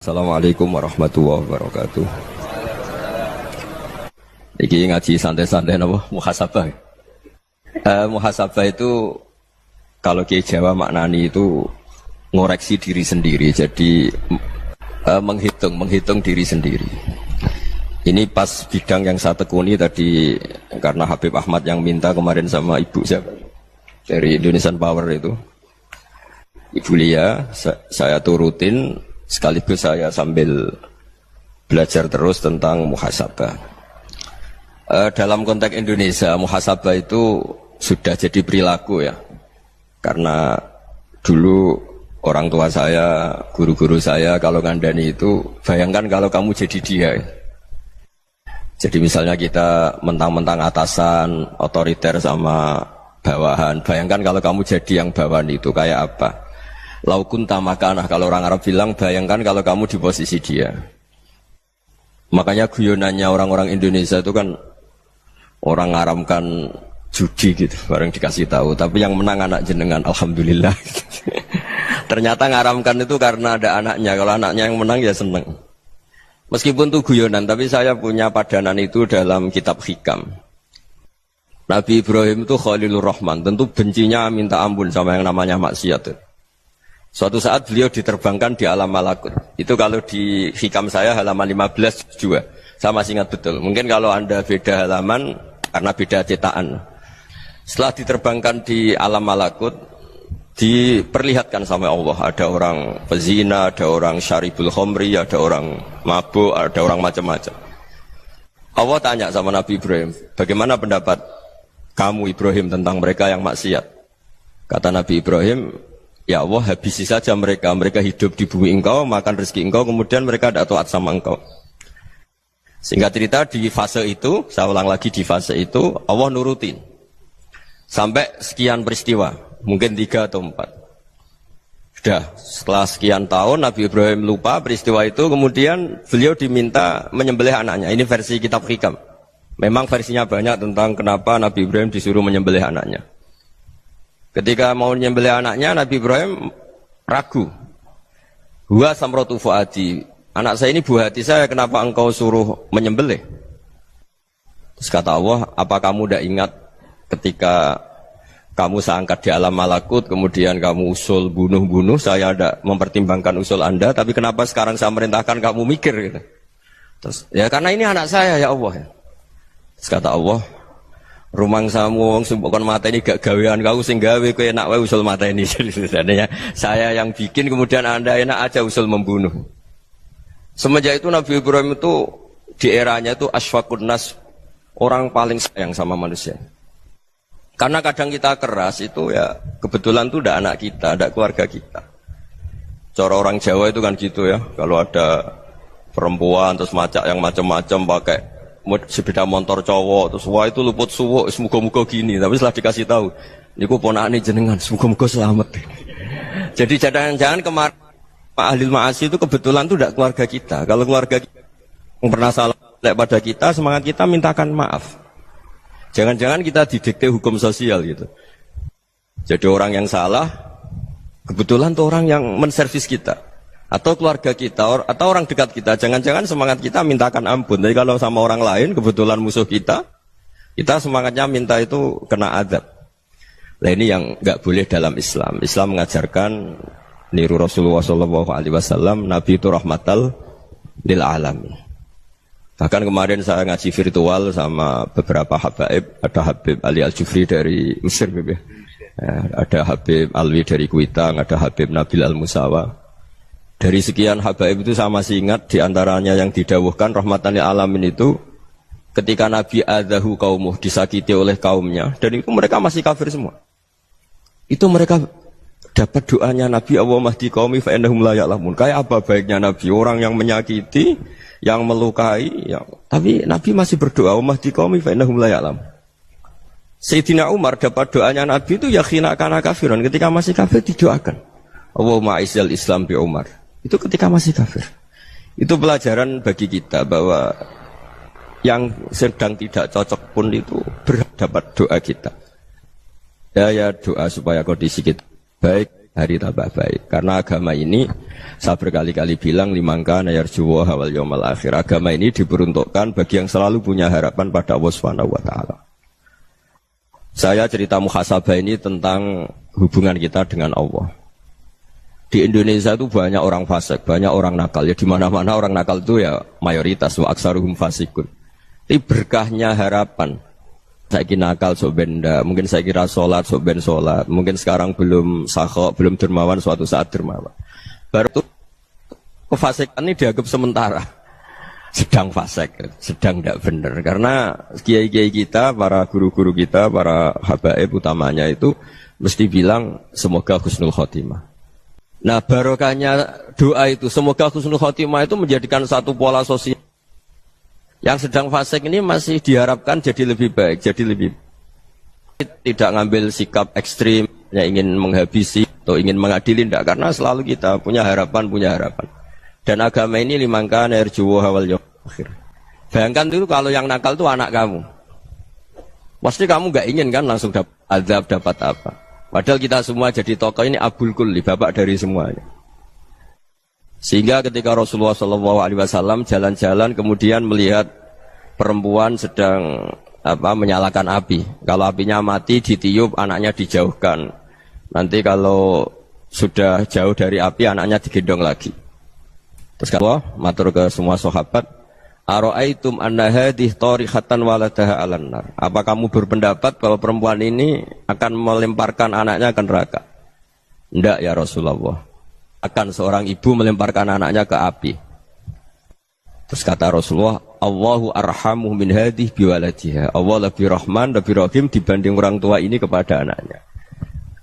Assalamualaikum warahmatullahi wabarakatuh. Iki ngaji santai-santai napa muhasabah. Muhasabah itu kalau Kiai Jawa maknani itu ngoreksi diri sendiri. Jadi menghitung diri sendiri. Ini pas bidang yang saya tekuni tadi karena Habib Ahmad yang minta kemarin sama ibu siapa dari Indonesian Power itu. Ibu Lia, saya turutin. Sekaligus saya sambil belajar terus tentang muhasabah. Dalam konteks Indonesia, muhasabah itu sudah jadi perilaku ya. Karena dulu orang tua saya, guru-guru saya kalau ngandani itu, bayangkan kalau kamu jadi dia. Jadi misalnya kita mentang-mentang atasan, otoriter sama bawahan. Bayangkan kalau kamu jadi yang bawahan itu kayak apa? Laukun tamakanah, kalau orang Arab bilang, bayangkan kalau kamu di posisi dia. Makanya guyonannya orang-orang Indonesia itu kan orang ngaramkan judi gitu, bareng dikasih tahu. Tapi yang menang anak jenengan, alhamdulillah. Ternyata ngaramkan itu karena ada anaknya. Kalau anaknya yang menang ya seneng. Meskipun itu guyonan, tapi saya punya padanan itu dalam kitab Hikam. Nabi Ibrahim itu Khalilur Rahman, tentu bencinya minta ampun sama yang namanya maksiat. Suatu saat beliau diterbangkan di alam malakut. Itu kalau di Hikam saya halaman 15 juga. Saya masih ingat betul. Mungkin kalau Anda beda halaman karena beda cetakan. Setelah diterbangkan di alam malakut, diperlihatkan sama Allah. Ada orang pezina, ada orang syaribul khomri, ada orang mabuk, ada orang macam-macam. Allah tanya sama Nabi Ibrahim, bagaimana pendapat kamu Ibrahim tentang mereka yang maksiat? Kata Nabi Ibrahim, ya Allah, habisi saja mereka. Mereka hidup di bumi engkau, makan rezeki engkau, kemudian mereka tidak taat sama engkau. Singkat cerita, di fase itu, saya ulang lagi di fase itu, Allah nurutin. Sampai sekian peristiwa, mungkin 3 atau 4. Sudah, setelah sekian tahun, Nabi Ibrahim lupa peristiwa itu, kemudian beliau diminta menyembelih anaknya. Ini versi kitab Hikam. Memang versinya banyak tentang kenapa Nabi Ibrahim disuruh menyembelih anaknya. Ketika mau menyembelih anaknya, Nabi Ibrahim ragu. Huwa samratu fuadi. Anak saya ini buah hati saya, kenapa engkau suruh menyembelih? Terus kata Allah, apa kamu tidak ingat ketika kamu saya angkat di alam malakut, kemudian kamu usul bunuh-bunuh, saya tidak mempertimbangkan usul Anda, tapi kenapa sekarang saya merintahkan kamu mikir? Gitu. Terus, ya karena ini anak saya ya Allah. Terus kata Allah, rumang samu wong sing kon mateni gak gawean kau sing gawe kowe enak wae usul mateni. Jadi saya yang bikin kemudian Anda enak aja usul membunuh. Semenjak itu Nabi Ibrahim itu di eranya itu asfaqun nas, orang paling sayang sama manusia. Karena kadang kita keras itu ya kebetulan itu ndak anak kita, ndak keluarga kita. Cara orang Jawa itu kan gitu ya, kalau ada perempuan terus macak yang macam-macam pakai sepeda motor cowok terus wah itu luput suwuk semoga-moga gini, tapi setelah dikasih tahu niku ponakane jenengan semoga-moga selamat. Jadi jangan-jangan kemarin Pak Ahlil Ma'asi itu kebetulan itu tidak keluarga kita. Kalau keluarga kita yang pernah salah pada kita, semangat kita mintakan maaf. Jangan-jangan kita didikte hukum sosial gitu. Jadi orang yang salah kebetulan itu orang yang menservis kita, atau keluarga kita, atau orang dekat kita. Jangan-jangan semangat kita mintakan ampun. Jadi kalau sama orang lain, kebetulan musuh kita semangatnya minta itu kena azab. Nah ini yang nggak boleh dalam Islam. Islam mengajarkan niru Rasulullah SAW, Nabi itu rahmatal lil alamin. Bahkan kemarin saya ngaji virtual sama beberapa habaib. Ada Habib Ali Al-Jufri dari Mesir, ya. Ada Habib Alwi dari Kuitang, ada Habib Nabil Al-Musawa. Dari sekian habaib itu saya masih ingat diantaranya yang didawuhkan rahmatan lil alamin itu ketika Nabi adzahu qaumuh, disakiti oleh kaumnya, dan itu mereka masih kafir semua. Itu mereka dapat doanya Nabi, Allahumma hdi qaumi fa innahum la ya'lamun. Kayak apa baiknya Nabi, orang yang menyakiti, yang melukai, tapi Nabi masih berdoa, Allahumma hdi qaumi fa innahum la ya'lamun. Sayyidina Umar dapat doanya Nabi itu yakhina kana kafiran, ketika masih kafir didoakan. Allahumma aizzal Islam bi Umar. Itu ketika masih kafir. Itu pelajaran bagi kita bahwa yang sedang tidak cocok pun itu berdapat doa kita. Ya doa supaya kondisi kita baik. hari tambah baik. Karena agama ini saya berkali-kali bilang limangka nayarjuwa hawal yawmal akhir. Agama ini diperuntukkan bagi yang selalu punya harapan pada Allah Subhanahu wa taala. Saya cerita muhasabah ini tentang hubungan kita dengan Allah. Di Indonesia itu banyak orang fasik, banyak orang nakal. Ya di mana-mana orang nakal itu ya mayoritas wa aksaruhum fasikun. Tapi berkahnya harapan. Saya kira nakal sok benda, mungkin saya kira sholat sok ben sholat, mungkin sekarang belum sakhok, belum dermawan, suatu saat dermawan. Baru itu kefasikan ini dianggap sementara, sedang fasik, sedang tidak benar. Karena kiai-kiai kita, para guru-guru kita, para habaib utamanya itu mesti bilang semoga husnul khotimah. Nah barokahnya doa itu, semoga husnul khotimah itu menjadikan satu pola sosial. Yang sedang fasik ini masih diharapkan jadi lebih baik, jadi lebih tidak ngambil sikap ekstrim, yang ingin menghabisi atau ingin mengadili, tidak, karena selalu kita punya harapan. Dan agama ini limangkan erjuwo hawal yawm akhir. Bayangkan itu kalau yang nakal itu anak kamu, pasti kamu nggak ingin kan langsung dapat azab, dapat apa? Padahal kita semua jadi tokoh ini abul kulli, bapak dari semuanya. Sehingga ketika Rasulullah SAW jalan-jalan kemudian melihat perempuan sedang menyalakan api. Kalau apinya mati ditiup, anaknya dijauhkan. Nanti kalau sudah jauh dari api, anaknya digendong lagi. Terus kalau matur ke semua sahabat, ara'aitum anna hadhihi tarihatan waladaha 'alan nar. Apa kamu berpendapat kalau perempuan ini akan melemparkan anaknya ke neraka? Tidak ya Rasulullah. Akan seorang ibu melemparkan anaknya ke api. Terus kata Rasulullah, Allahu arhamu min hadhihi biwaladiha. Allah lebih rahman, lebih rahim dibanding orang tua ini kepada anaknya.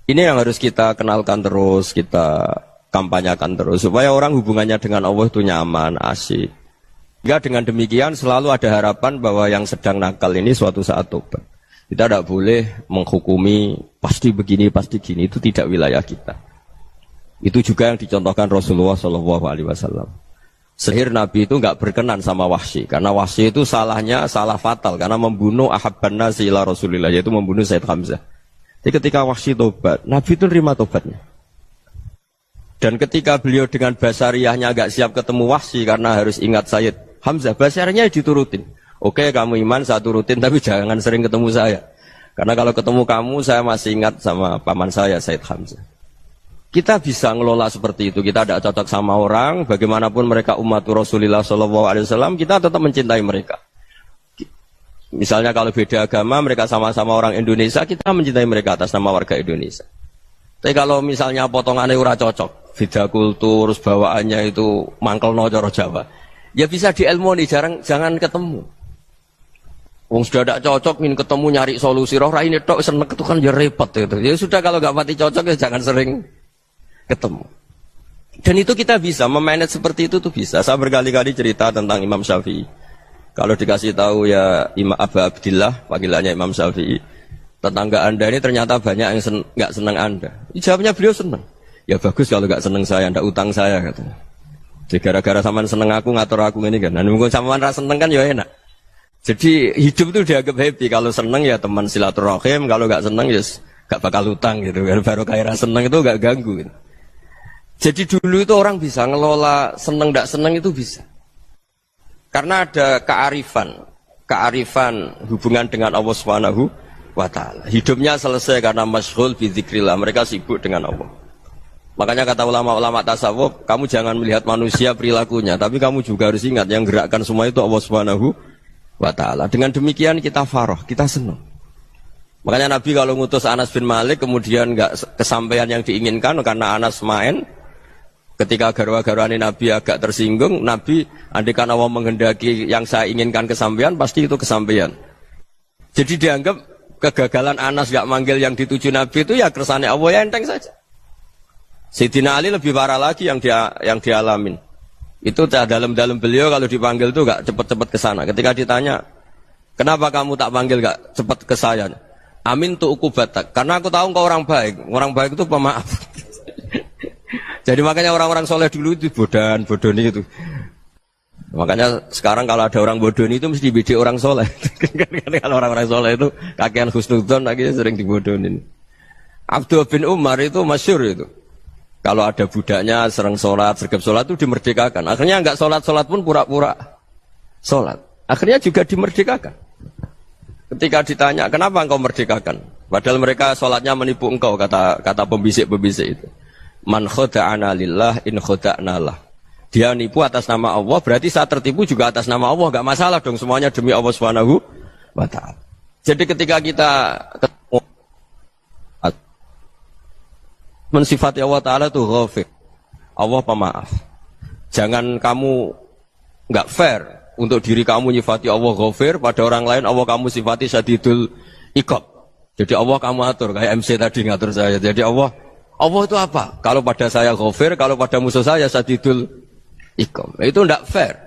Ini yang harus kita kenalkan terus, kita kampanyakan terus supaya orang hubungannya dengan Allah itu nyaman, asik. Jika dengan demikian selalu ada harapan bahwa yang sedang nakal ini suatu saat tobat. Kita tidak boleh menghukumi pasti begini, pasti gini, itu tidak wilayah kita. Itu juga yang dicontohkan Rasulullah SAW. Sehir Nabi itu nggak berkenan sama Wahsy, karena Wahsy itu salahnya salah fatal, karena membunuh ahabban nasi ila Rasulillah, yaitu membunuh Sayyid Hamzah. Jadi ketika Wahsy tobat, Nabi itu nerima tobatnya. Dan ketika beliau dengan basariyahnya nggak siap ketemu Wahsy karena harus ingat Sayyid Hamzah, basariyahnya diturutin. Oke, kamu iman, saya turutin, tapi jangan sering ketemu saya. Karena kalau ketemu kamu, saya masih ingat sama paman saya, Sayyid Hamzah. Kita bisa ngelola seperti itu. Kita tidak cocok sama orang, bagaimanapun mereka umat Rasulullah SAW, kita tetap mencintai mereka. Misalnya kalau beda agama, mereka sama-sama orang Indonesia, kita mencintai mereka atas nama warga Indonesia. Tapi kalau misalnya potongannya ora cocok, beda kultur, bawaannya itu mangkel no coro Jawa, ya bisa diilmoni, jangan ketemu. Wong sudah tidak cocok, ingin ketemu nyari solusi. Roh ini tok seneng itu kan ya repot gitu. Ya sudah kalau nggak mati cocok ya jangan sering ketemu. Dan itu kita bisa memanage seperti itu tuh bisa. Saya berkali-kali cerita tentang Imam Syafi'i. Kalau dikasih tahu ya Imam Abu Abdillah, panggilannya Imam Syafi'i, tetangga anda ini ternyata banyak yang nggak senang anda. Jawabnya beliau senang. Ya bagus kalau nggak senang saya, ndak utang saya katanya. Jadi gara-gara saman seneng aku ngatur aku ini kan. Nah mungkin saman rasa seneng kan ya enak. Jadi hidup itu dianggap happy. Kalau seneng ya teman silaturahim, kalau nggak seneng ya nggak bakal utang gitu. Baru kayak seneng itu nggak ganggu. Gitu. Jadi dulu itu orang bisa ngelola seneng tidak seneng itu bisa. Karena ada kearifan hubungan dengan Allah Subhanahu wa taala. Hidupnya selesai karena masyghul bi dzikrillah, mereka sibuk dengan Allah. Makanya kata ulama-ulama tasawuf, kamu jangan melihat manusia perilakunya, tapi kamu juga harus ingat yang gerakkan semua itu Allah Subhanahu wa taala. Dengan demikian kita farah, kita senang. Makanya Nabi kalau ngutus Anas bin Malik kemudian enggak kesampaian yang diinginkan karena Anas main. Ketika garwa-garwani Nabi agak tersinggung, Nabi andaikan Allah menghendaki yang saya inginkan kesampaian, pasti itu kesampaian. Jadi dianggap kegagalan Anas gak manggil yang dituju Nabi itu ya kersane Allah, ya enteng saja. Sayyidina Ali lebih parah lagi yang dialamin. Itu dalam beliau kalau dipanggil itu gak cepat-cepat ke sana. Ketika ditanya, kenapa kamu tak panggil gak cepat ke saya? Amin tu ukubatak. Karena aku tahu kau orang baik. Orang baik itu pemaaf. Jadi makanya orang-orang soleh dulu itu bodoni itu. Makanya sekarang kalau ada orang bodoni itu mesti beda orang soleh. Kalau orang-orang soleh itu kakean husnudzon lagi sering dibodonin. Abdullah bin Umar itu masyhur itu. Kalau ada budaknya sering sholat, sergap sholat itu dimerdekakan. Akhirnya nggak sholat pun pura-pura sholat. Akhirnya juga dimerdekakan. Ketika ditanya, kenapa engkau merdekakan? Padahal mereka sholatnya menipu engkau, kata pembisik-pembisik itu. Man khoda'ana lillah in khoda'na lah. Dia nipu atas nama Allah, berarti saat tertipu juga atas nama Allah. Gak masalah dong, semuanya demi Allah Subhanahu wa ta'ala. Jadi ketika kita ketemu mensifati Allah Ta'ala itu ghafir, Allah pemaaf. Jangan kamu gak fair untuk diri kamu nyifati Allah ghafir, pada orang lain Allah kamu sifati syadidul iqab. Jadi Allah kamu atur, kayak MC tadi ngatur saya. Jadi Allah itu apa? Kalau pada saya ghafir, kalau pada musuh saya syadidul iqab. Itu tidak fair.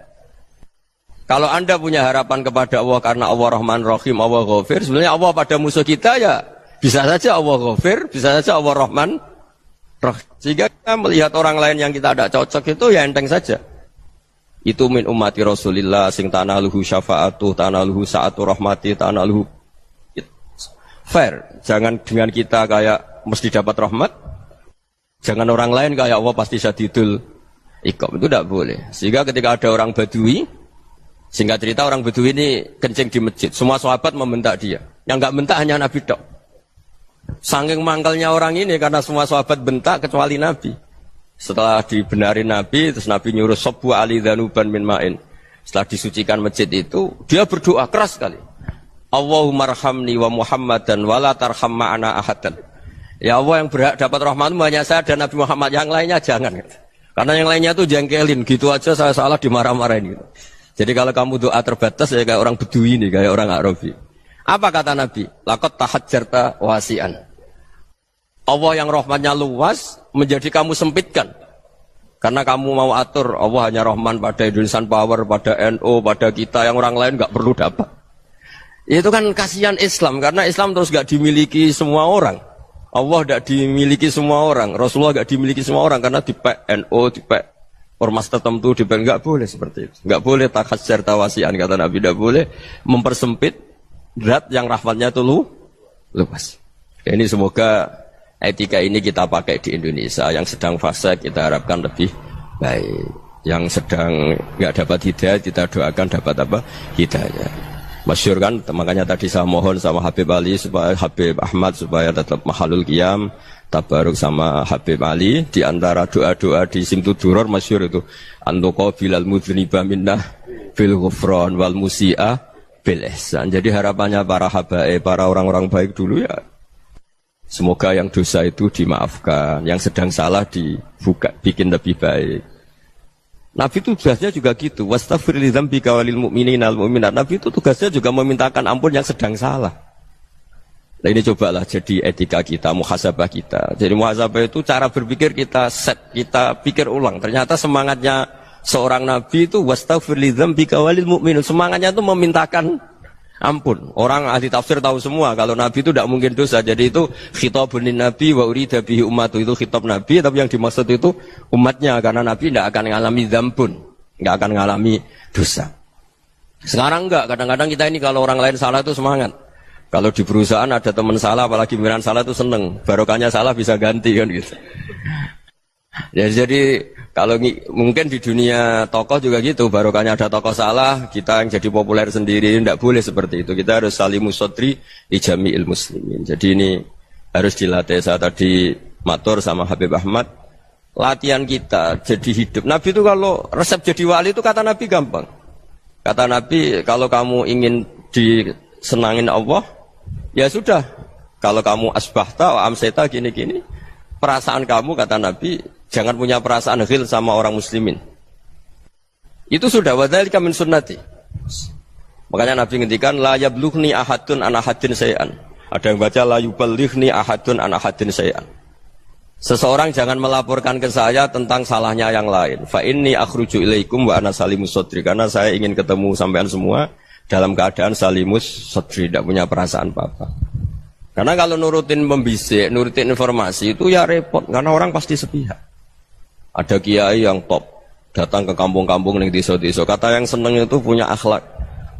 Kalau Anda punya harapan kepada Allah karena Allah Rahman Rahim, Allah ghafir, sebenarnya Allah pada musuh kita ya bisa saja Allah ghafir, bisa saja Allah Rahman Rahim. Sehingga kita melihat orang lain yang kita tidak cocok itu ya enteng saja. Itu min ummati Rasulillah sing tanaluhu syafa'atu, tanaluhu sa'atu rahmati, tanaluhu fair. Jangan dengan kita kayak mesti dapat rahmat. Jangan orang lain kayak Allah pasti syadidul iqab. Itu tidak boleh. Sehingga ketika ada orang Badui, singkat cerita orang Badui ini kencing di masjid. Semua sahabat membentak dia. Yang enggak bentak hanya Nabi tok. Saking mangkalnya orang ini karena semua sahabat bentak kecuali Nabi. Setelah dibenarin Nabi, terus Nabi nyuruh Sobbu Ali Dhanuban min ma'in. Setelah disucikan masjid itu, dia berdoa keras sekali. Allahumma arhamni wa Muhammadan wa la tarham ma'ana ahadan. Ya Allah, yang berhak dapat rahmatmu hanya saya dan Nabi Muhammad, yang lainnya jangan. Karena yang lainnya itu jengkelin, gitu aja saya salah dimarah-marahin gitu. Jadi kalau kamu doa terbatas ya kayak orang Bedui ini, kayak orang Arabi. Apa kata Nabi? Laqad tahajjarta wasi'an. Allah yang rahmatnya luas menjadi kamu sempitkan. Karena kamu mau atur Allah hanya rahman pada Indonesian Power, pada NU, pada kita, yang orang lain nggak perlu dapat. Itu kan kasihan Islam, karena Islam terus nggak dimiliki semua orang. Allah nggak dimiliki semua orang, Rasulullah nggak dimiliki semua orang, karena di NU, di ormas tertentu, di nggak boleh seperti itu. Nggak boleh takhasyar tawasian, kata Nabi, nggak boleh mempersempit zat yang rahmatnya itu luas. Ini semoga etika ini kita pakai di Indonesia. Yang sedang fase kita harapkan lebih baik. Yang sedang nggak dapat hidayah kita doakan dapat apa? Hidayah. Masyhur kan, makanya tadi saya mohon sama Habib Ali supaya Habib Ahmad supaya tetap mahalul qiyam, tabaruk sama Habib Ali. Di antara doa-doa di Simtuduror masyhur itu antuqa bilal mudhniba minnah bil ghufran wal musi'ah bil ihsan. Jadi harapannya para habaib, para orang-orang baik dulu ya, semoga yang dosa itu dimaafkan, yang sedang salah dibuka, bikin lebih baik. Nabi itu tugasnya juga gitu. Wastaghfir li dzambika walil mu'minina wal mu'minat. Nabi itu tugasnya juga memintakan ampun yang sedang salah. Nah ini cobalah jadi etika kita, muhasabah kita. Jadi muhasabah itu cara berpikir kita set, kita pikir ulang. Ternyata semangatnya seorang nabi itu wastaghfir li dzambika walil mu'minat. Semangatnya itu memintakan ampun. Orang ahli tafsir tahu semua kalau Nabi itu tidak mungkin dosa. Jadi itu khitabun Nabi wa urida bihi ummatu, itu khitab Nabi, tapi yang dimaksud itu umatnya, karena Nabi tidak akan mengalami dzambun, tidak akan mengalami dosa. Sekarang enggak, kadang-kadang kita ini kalau orang lain salah itu semangat. Kalau di perusahaan ada teman salah, apalagi pimpinan salah itu seneng. Barokahnya salah bisa ganti kan gitu. Ya, jadi kalau mungkin di dunia tokoh juga gitu, barokahnya ada tokoh salah, kita yang jadi populer sendiri, tidak boleh seperti itu. Kita harus salimus sodri ijami'il muslimin. Jadi ini harus dilatih. Saya tadi matur sama Habib Ahmad, latihan kita jadi hidup. Nabi itu kalau resep jadi wali itu kata Nabi gampang. Kata Nabi, kalau kamu ingin disenangin Allah, ya sudah. Kalau kamu asbahta wa amseta gini-gini, perasaan kamu, kata Nabi, jangan punya perasaan ghil sama orang muslimin. Itu sudah wadzalika min sunnati. Makanya Nabi ngendikan la yablughni ahadun an ahadin syai'an. Ada yang baca la yuballighni ahadun an ahadin syai'an. Seseorang jangan melaporkan ke saya tentang salahnya yang lain. Fa inni akhruju ilaikum wa ana salimus sadri. Karena saya ingin ketemu sampean semua dalam keadaan salimus sadri, tidak punya perasaan apa-apa. Karena kalau nurutin pembisik, nurutin informasi itu ya repot, karena orang pasti sepihak. Ada kiai yang top, datang ke kampung-kampung ning desa-desa. Kata yang seneng itu punya akhlak.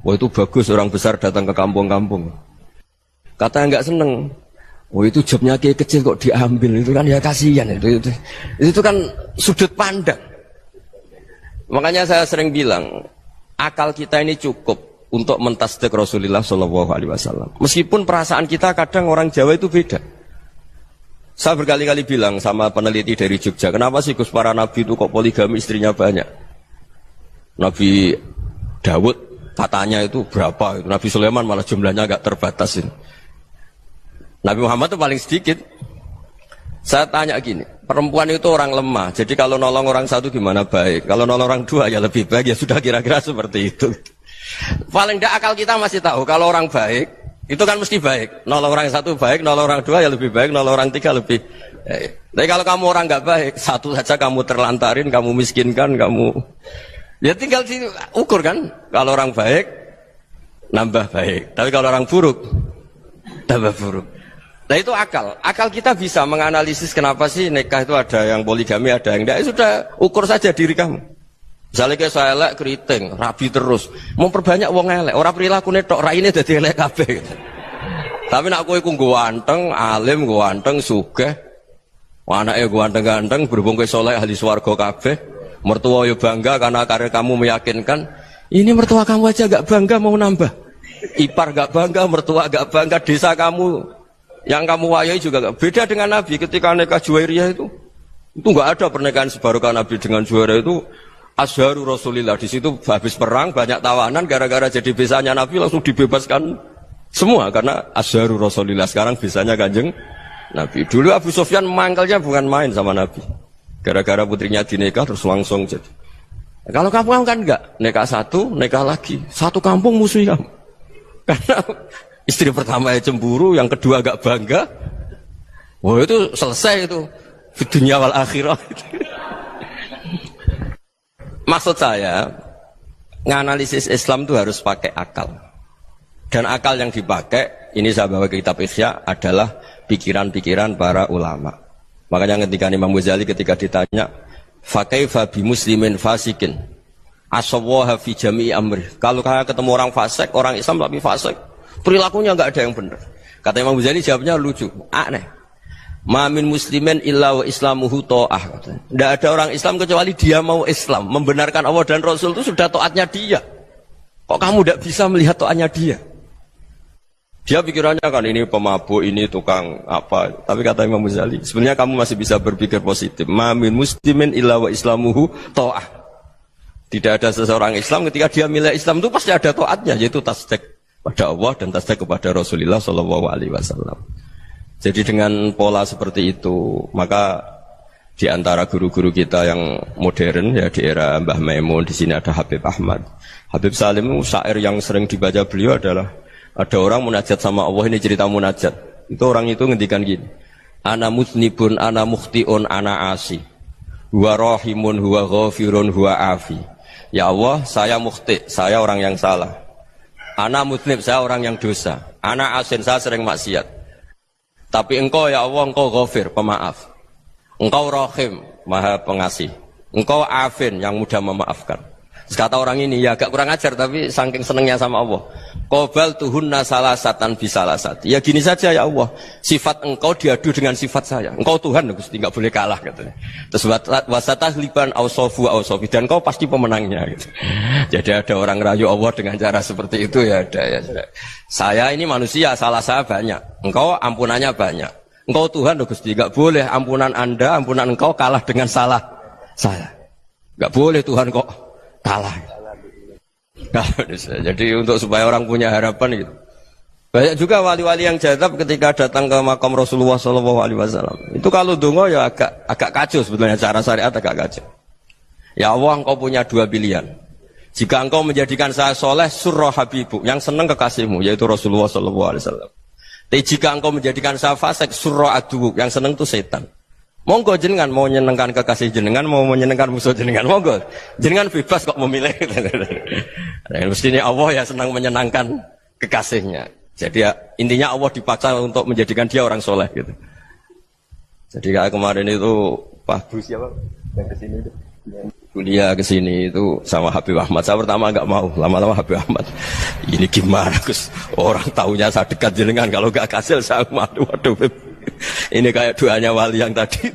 Wah itu bagus orang besar datang ke kampung-kampung. Kata yang enggak seneng, Oh itu jobnya kiai kecil kok diambil, itu kan ya kasihan itu kan sudut pandang. Makanya saya sering bilang akal kita ini cukup untuk mentasdik Rasulullah Shallallahu Alaihi Wasallam. Meskipun perasaan kita kadang orang Jawa itu beda. Saya berkali-kali bilang sama peneliti dari Jogja, kenapa sih Gus para nabi itu kok poligami istrinya banyak? Nabi Dawud katanya itu berapa? Nabi Sulaiman malah jumlahnya agak terbatas ini. Nabi Muhammad itu paling sedikit. Saya tanya gini, perempuan itu orang lemah, jadi kalau nolong orang satu gimana baik, kalau nolong orang dua ya lebih baik, ya sudah kira-kira seperti itu. Paling tidak akal kita masih tahu, kalau orang baik, itu kan mesti baik. Nolong orang satu baik, nolong orang dua ya lebih baik, nolong orang tiga lebih baik. Tapi kalau kamu orang nggak baik, satu saja kamu terlantarin, kamu miskinkan, kamu... Ya tinggal diukur kan, kalau orang baik, nambah baik. Tapi kalau orang buruk, tambah buruk. Nah itu akal. Akal kita bisa menganalisis kenapa sih nikah itu ada yang poligami, ada yang enggak. Sudah ukur saja diri kamu. Misalnya kayak saya elek keriting, rabi terus. Memperbanyak wong elek. Orang perilaku netok, raine dadi elek kabeh. Tapi nak kowe ku ganteng, alim, ganteng, sugih. Anake ganteng-ganteng, berhubung kowe saleh ahli swarga kabeh. Mertua yo bangga karena karir kamu meyakinkan. Ini mertua kamu aja gak bangga mau nambah. Ipar gak bangga, mertua gak bangga, desa kamu yang kamu wayai juga gak beda dengan Nabi ketika nikah Juwairiyah itu gak ada pernikahan sebarokah Nabi dengan Juwairiyah itu Azharu Rasulillah. Di situ habis perang banyak tawanan gara-gara jadi besanya Nabi langsung dibebaskan semua karena Azharu Rasulillah. Sekarang besanya Kanjeng Nabi. Dulu Abu Sufyan mangkelnya bukan main sama Nabi gara-gara putrinya dinikah terus langsung jadi. Kalau kamu kan enggak, nikah satu, nikah lagi, satu kampung musuh kamu karena istri pertama ya cemburu, yang kedua agak bangga. Wah itu selesai itu di dunia wal akhirah. Maksud saya, nganalisis Islam itu harus pakai akal. Dan akal yang dipakai, ini saya bawa ke kitab Ihya, adalah pikiran-pikiran para ulama. Makanya ketika Imam Ghazali ketika ditanya, fakaifa bi muslimin fasikin asawwaha fi jami'i amri. Kalau kayak ketemu orang fasik, orang Islam tapi fasik, perilakunya enggak ada yang benar. Kata Imam Ghazali jawabnya lucu, aneh. Ma min muslimin illa wa islamuhu ta'ah. Tidak ada orang Islam kecuali dia mau Islam, membenarkan Allah dan Rasul itu sudah taatnya dia. Kok kamu tidak bisa melihat taatnya dia? Dia pikirannya kan ini pemabuk, ini tukang apa. Tapi kata Imam Ghazali, sebenarnya kamu masih bisa berpikir positif. Ma min muslimin illa wa islamuhu ta'ah. Tidak ada seseorang Islam ketika dia milik Islam itu pasti ada taatnya, yaitu tasdik pada Allah dan tasdik kepada Rasulullah Shallallahu Alaihi Wasallam. Jadi dengan pola seperti itu, maka di antara guru-guru kita yang modern ya di era Mbah Maimun, di sini ada Habib Ahmad, Habib Salim, syair yang sering dibaca beliau adalah ada orang munajat sama Allah. Ini cerita munajat. Itu orang itu ngendikan gini, ana mutnibun, ana mukhtiun, ana asi, huwa rahimun, huwa ghafirun, huwa afi. Ya Allah, saya mukhti, saya orang yang salah. Ana mutnib, saya orang yang dosa. Ana asin, saya sering maksiat. Tapi engkau ya Allah, engkau ghafir, pemaaf. Engkau rahim, maha pengasih. Engkau afin, yang mudah memaafkan. Kata orang ini, ya agak kurang ajar, tapi saking senengnya sama Allah. Qobal tuhunna salasatan bisalasat. Ya gini saja ya Allah, sifat engkau diadu dengan sifat saya. Engkau Tuhan, Gusti, enggak boleh kalah katanya. Terus wasatah liban ausofu ausofi, dan engkau pasti pemenangnya gitu. Jadi ada orang rayu Allah dengan cara seperti itu ya ada ya. Saya ini manusia, salah saya banyak. Engkau ampunannya banyak. Engkau Tuhan, Gusti, enggak boleh ampunan Anda, ampunan engkau kalah dengan salah saya. Enggak boleh Tuhan kok kalah. Jadi untuk supaya orang punya harapan gitu. Banyak juga wali-wali yang jadab ketika datang ke makam Rasulullah SAW. Itu kalau dongo ya agak kacau sebetulnya, cara syariat agak kacau. Ya Allah, engkau punya dua pilihan. Jika engkau menjadikan saya soleh, surah habibu, yang senang kekasihmu, yaitu Rasulullah SAW. Tapi jika engkau menjadikan saya fasik, surah aduuk, yang senang itu setan. Monggo jenengan mau menyenangkan kekasih jenengan, mau menyenangkan musuh jenengan, monggo. Jenengan bebas kok memilih. Mestinya Allah ya senang menyenangkan kekasihnya. Jadi ya, intinya Allah dipaksa untuk menjadikan dia orang soleh gitu. Jadi kayak kemarin itu Pak Bu siapa yang kesini itu kuliah ke sini itu sama Habib Ahmad. Saya pertama nggak mau, lama-lama Habib Ahmad. Ini gimana Gus? Orang taunya saya dekat jenengan, kalau nggak kasil saya waduh. Ini kayak doanya wali yang tadi.